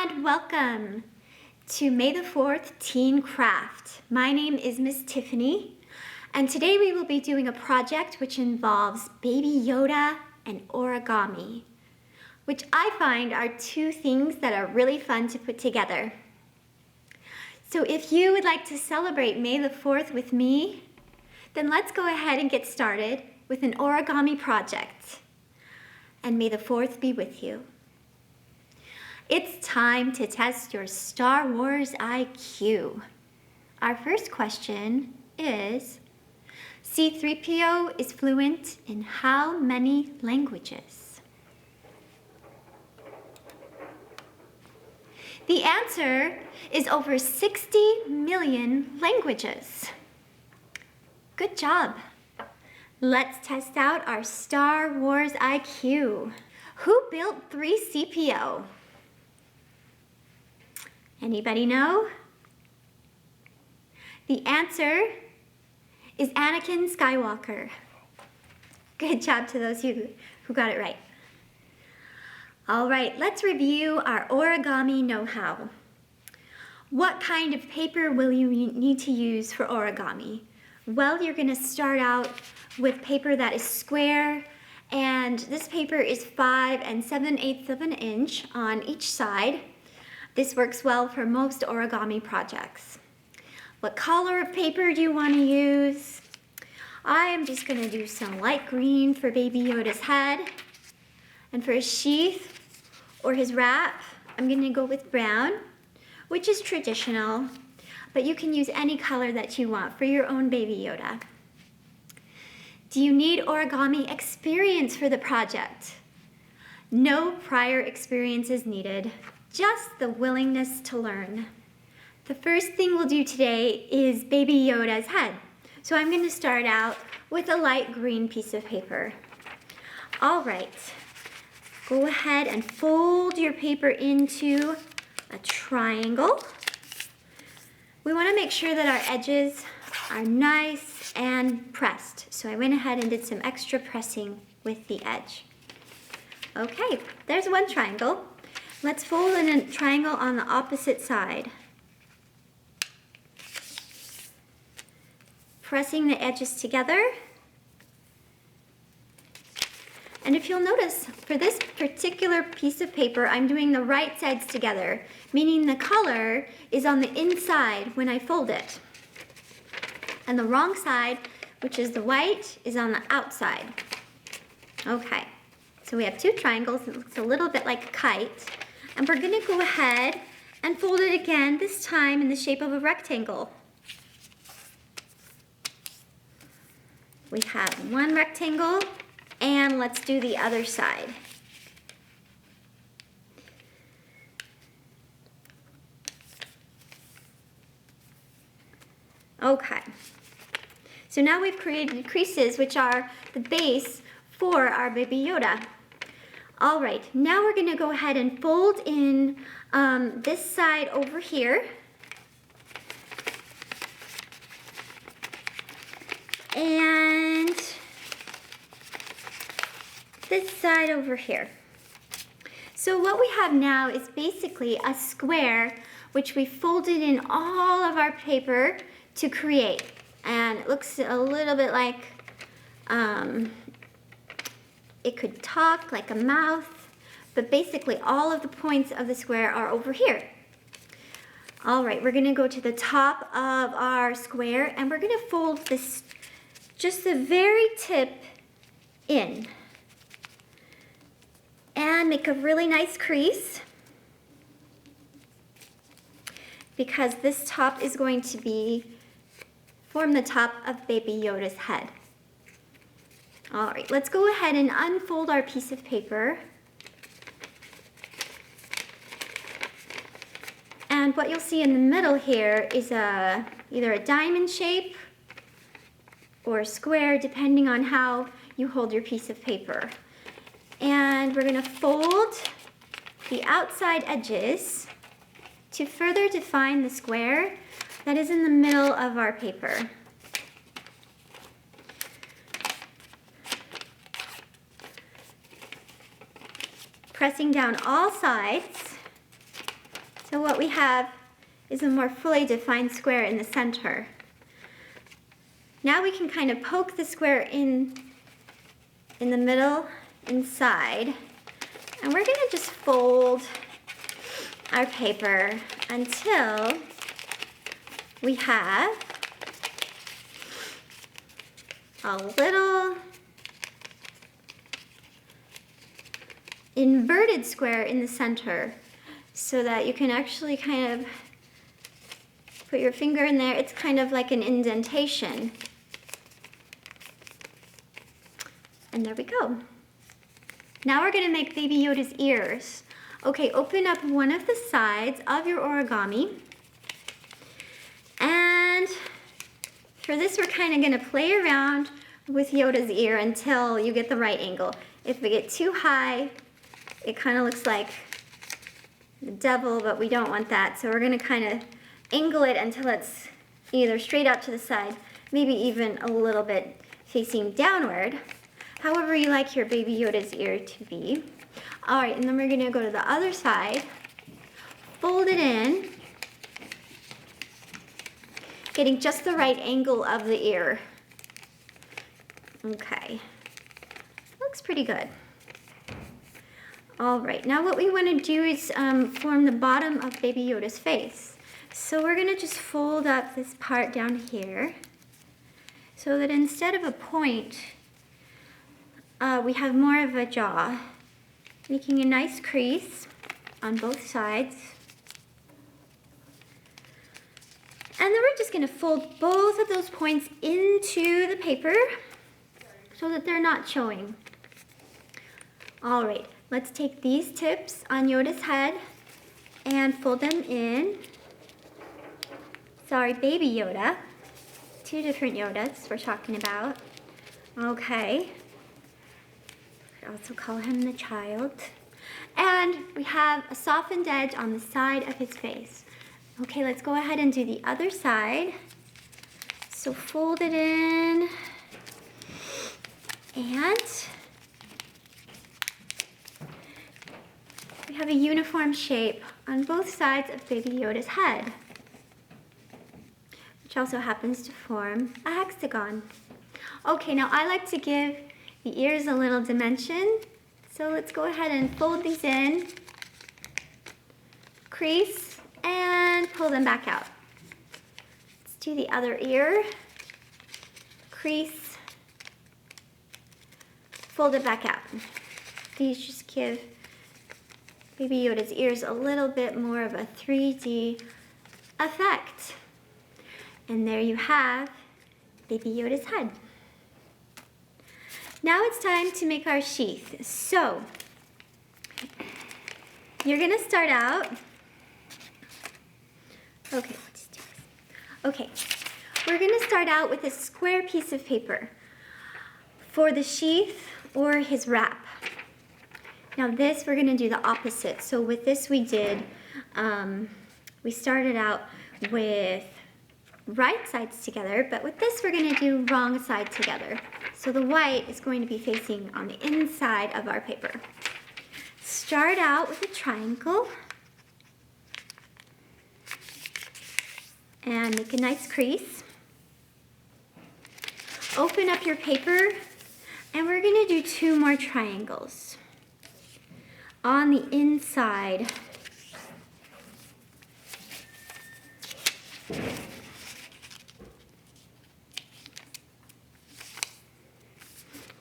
and welcome to May the 4th Teen Craft. My name is Miss Tiffany, and today we will be doing a project which involves Baby Yoda and origami, which I find are two things that are really fun to put together. So if you would like to celebrate May the 4th with me, then let's go ahead and get started with an origami project. And may the 4th be with you. It's time to test your Star Wars IQ. Our first question is, C-3PO is fluent in how many languages? The answer is over 60 million languages. Good job. Let's test out our Star Wars IQ. Who built 3CPO? Anybody know? The answer is Anakin Skywalker. Good job to those who got it right. All right, let's review our origami know-how. What kind of paper will you need to use for origami? Well, you're gonna start out with paper that is square, and this paper is 5 7/8 of an inch on each side. This works well for most origami projects. What color of paper do you want to use? I am just going to do some light green for Baby Yoda's head. And for his sheath or his wrap, I'm going to go with brown, which is traditional, but you can use any color that you want for your own Baby Yoda. Do you need origami experience for the project? No prior experience is needed. Just the willingness to learn. The first thing we'll do today is Baby Yoda's head. So I'm going to start out with a light green piece of paper. All right, go ahead and fold your paper into a triangle. We want to make sure that our edges are nice and pressed. So I went ahead and did some extra pressing with the edge. Okay, there's one triangle. Let's fold in a triangle on the opposite side. Pressing the edges together. And if you'll notice, for this particular piece of paper, I'm doing the right sides together, meaning the color is on the inside when I fold it. And the wrong side, which is the white, is on the outside. Okay, so we have two triangles. It looks a little bit like a kite. And we're going to go ahead and fold it again, this time in the shape of a rectangle. We have one rectangle, and let's do the other side. Okay, so now we've created creases, which are the base for our Baby Yoda. All right, now we're gonna go ahead and fold in this side over here. And this side over here. So what we have now is basically a square which we folded in all of our paper to create. And it looks a little bit like it could talk like a mouth, but basically all of the points of the square are over here. All right, we're gonna go to the top of our square and we're gonna fold this, just the very tip in. And make a really nice crease, because this top is going to form the top of Baby Yoda's head. All right, let's go ahead and unfold our piece of paper. And what you'll see in the middle here is either a diamond shape or a square, depending on how you hold your piece of paper. And we're gonna fold the outside edges to further define the square that is in the middle of our paper. Pressing down all sides So what we have is a more fully defined square in the center. Now we can kind of poke the square in the middle, inside, and we're gonna just fold our paper until we have a little inverted square in the center so that you can actually kind of put your finger in there. It's kind of like an indentation. And there we go. Now we're gonna make Baby Yoda's ears. Okay, open up one of the sides of your origami. And for this, we're kind of gonna play around with Yoda's ear until you get the right angle. If we get too high, it kind of looks like the devil, but we don't want that. So we're gonna kind of angle it until it's either straight out to the side, maybe even a little bit facing downward. However you like your Baby Yoda's ear to be. All right, and then we're gonna go to the other side, fold it in, getting just the right angle of the ear. Okay, looks pretty good. All right, now what we wanna do is form the bottom of Baby Yoda's face. So we're gonna just fold up this part down here so that instead of a point, we have more of a jaw, making a nice crease on both sides. And then we're just gonna fold both of those points into the paper so that they're not showing. All right, let's take these tips on Yoda's head and fold them in. Sorry, Baby Yoda. Two different Yodas we're talking about. Okay. Could also call him the child. And we have a softened edge on the side of his face. Okay, let's go ahead and do the other side. So fold it in. And we have a uniform shape on both sides of Baby Yoda's head, which also happens to form a hexagon. Okay, now I like to give the ears a little dimension. So let's go ahead and fold these in, crease, and pull them back out. Let's do the other ear, crease, fold it back out. These just give Baby Yoda's ears a little bit more of a 3D effect. And there you have Baby Yoda's head. Now it's time to make our sheath. So, you're gonna start out, okay, let's do this. Okay, we're gonna start out with a square piece of paper for the sheath or his wrap. Now this, we're gonna do the opposite. So with this we did, we started out with right sides together, but with this we're gonna do wrong side together. So the white is going to be facing on the inside of our paper. Start out with a triangle and make a nice crease. Open up your paper and we're gonna do 2 more triangles on the inside.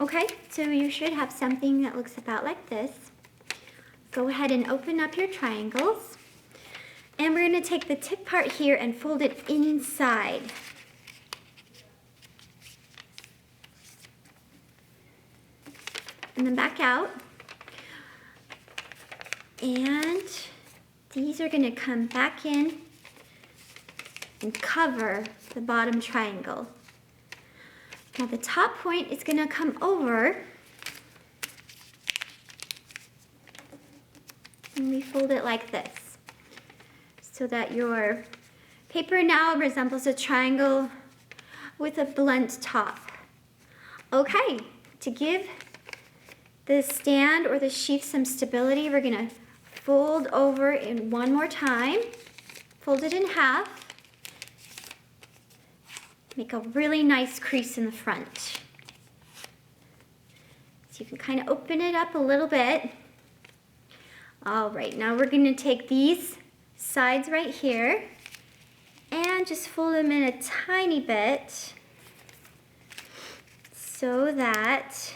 Okay, so you should have something that looks about like this. Go ahead and open up your triangles. And we're gonna take the tip part here and fold it inside. And then back out. And these are gonna come back in and cover the bottom triangle. Now the top point is gonna come over and we fold it like this so that your paper now resembles a triangle with a blunt top. Okay, to give the stand or the sheath some stability, we're gonna fold over in one more time. Fold it in half. Make a really nice crease in the front. So you can kind of open it up a little bit. All right, now we're going to take these sides right here and just fold them in a tiny bit so that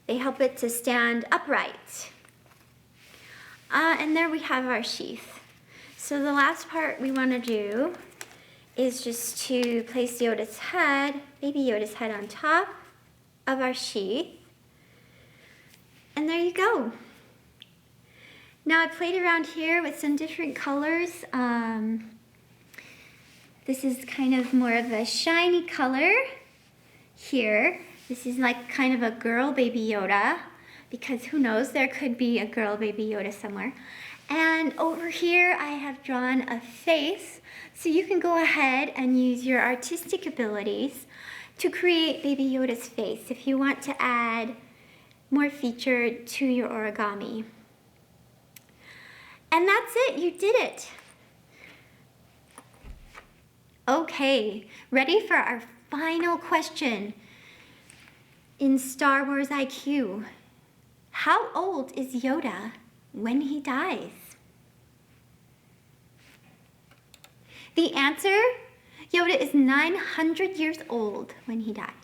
they help it to stand upright. And there we have our sheath. So the last part we want to do is just to place Yoda's head, baby Yoda's head on top of our sheath. And there you go. Now I played around here with some different colors. This is kind of more of a shiny color here. This is like kind of a girl baby Yoda, because who knows, there could be a girl baby Yoda somewhere. And over here I have drawn a face, so you can go ahead and use your artistic abilities to create baby Yoda's face if you want to add more feature to your origami. And that's it, you did it. Okay, ready for our final question in Star Wars IQ. How old is Yoda when he dies? The answer, Yoda is 900 years old when he dies.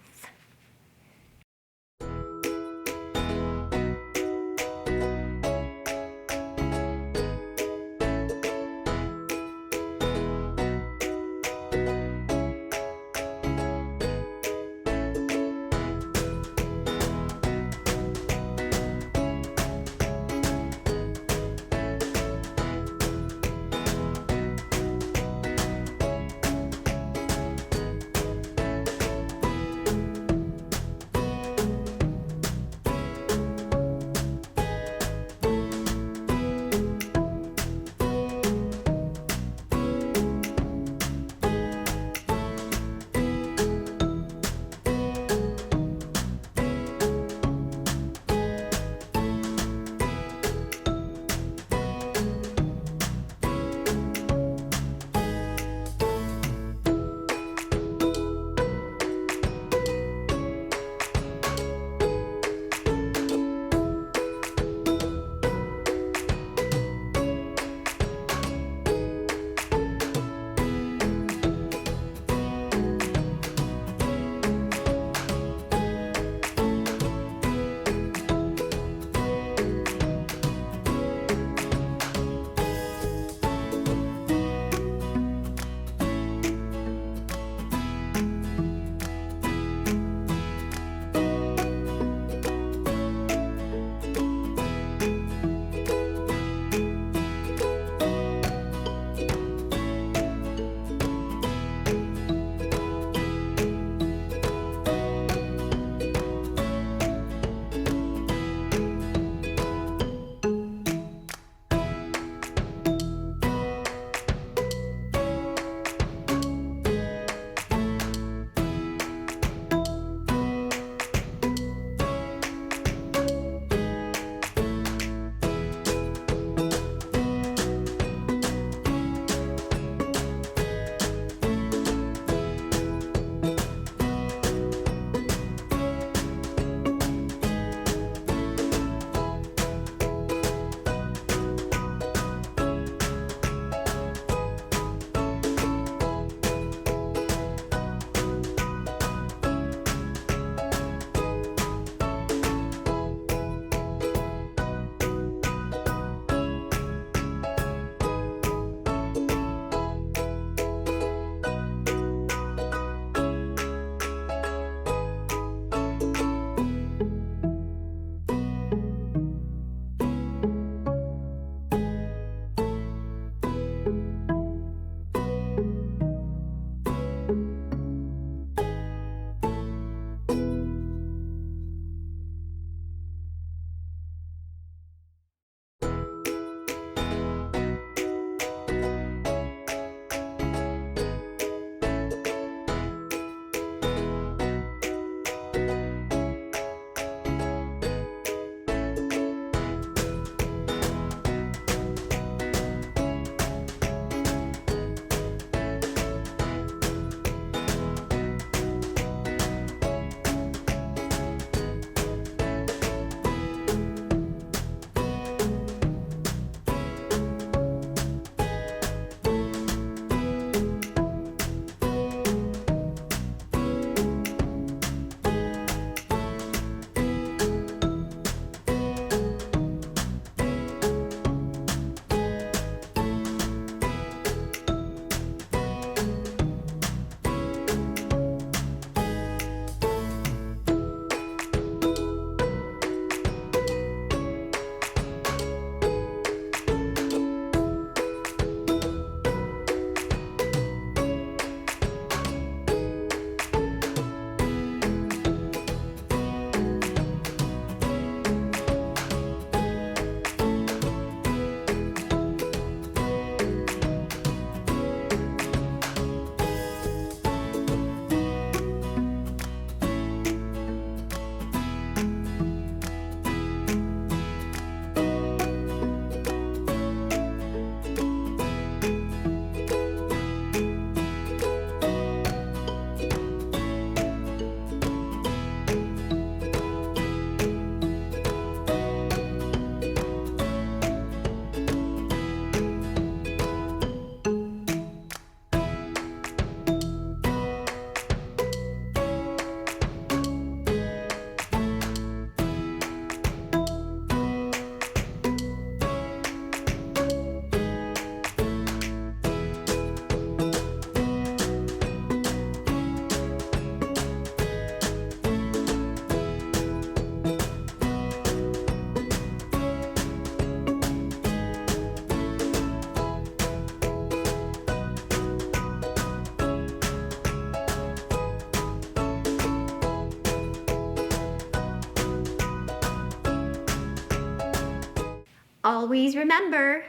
Always remember,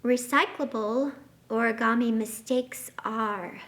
recyclable origami mistakes are